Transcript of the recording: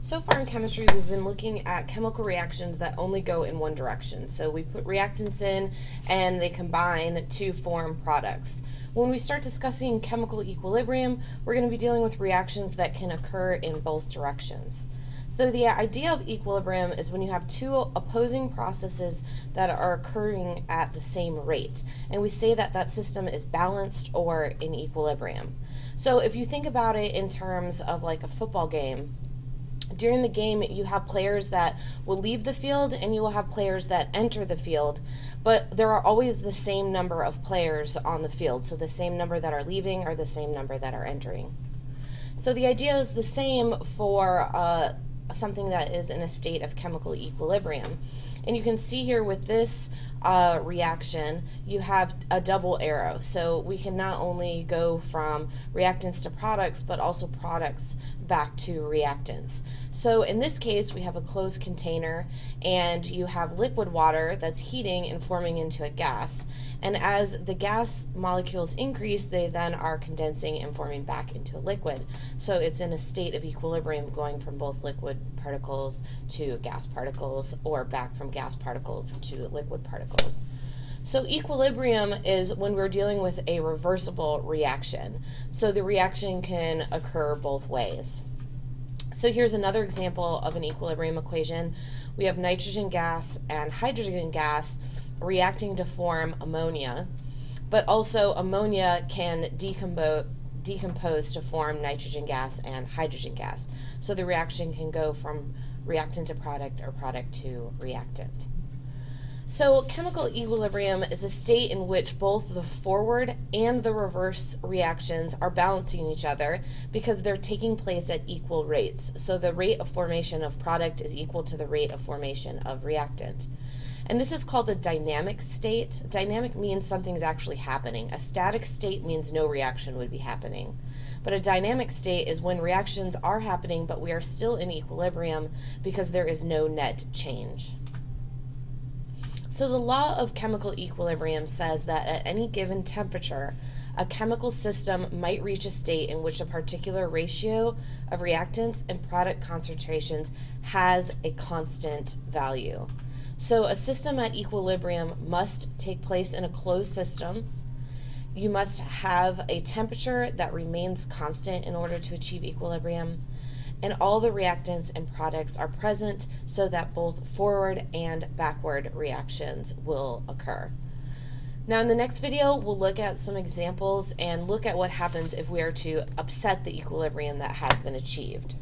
So far in chemistry, we've been looking at chemical reactions that only go in one direction. So we put reactants in and they combine to form products. When we start discussing chemical equilibrium, we're going to be dealing with reactions that can occur in both directions. So the idea of equilibrium is when you have two opposing processes that are occurring at the same rate. And we say that that system is balanced or in equilibrium. So if you think about it in terms of like a football game, during the game, you have players that will leave the field and you will have players that enter the field, but there are always the same number of players on the field. So the same number that are leaving are the same number that are entering. So the idea is the same for something that is in a state of chemical equilibrium. And you can see here with this reaction, you have a double arrow. So we can not only go from reactants to products, but also products back to reactants. So in this case, we have a closed container, and you have liquid water that's heating and forming into a gas. And as the gas molecules increase, they then are condensing and forming back into a liquid. So it's in a state of equilibrium, going from both liquid particles to gas particles, or back from gas particles to liquid particles. So equilibrium is when we're dealing with a reversible reaction. So the reaction can occur both ways. So here's another example of an equilibrium equation. We have nitrogen gas and hydrogen gas reacting to form ammonia, but also ammonia can decompose to form nitrogen gas and hydrogen gas. So the reaction can go from reactant to product or product to reactant. So chemical equilibrium is a state in which both the forward and the reverse reactions are balancing each other because they're taking place at equal rates. So the rate of formation of product is equal to the rate of formation of reactant. And this is called a dynamic state. Dynamic means something's actually happening. A static state means no reaction would be happening. But a dynamic state is when reactions are happening, but we are still in equilibrium because there is no net change. So the law of chemical equilibrium says that at any given temperature, a chemical system might reach a state in which a particular ratio of reactants and product concentrations has a constant value. So a system at equilibrium must take place in a closed system. You must have a temperature that remains constant in order to achieve equilibrium, and all the reactants and products are present so that both forward and backward reactions will occur. Now in the next video, we'll look at some examples and look at what happens if we are to upset the equilibrium that has been achieved.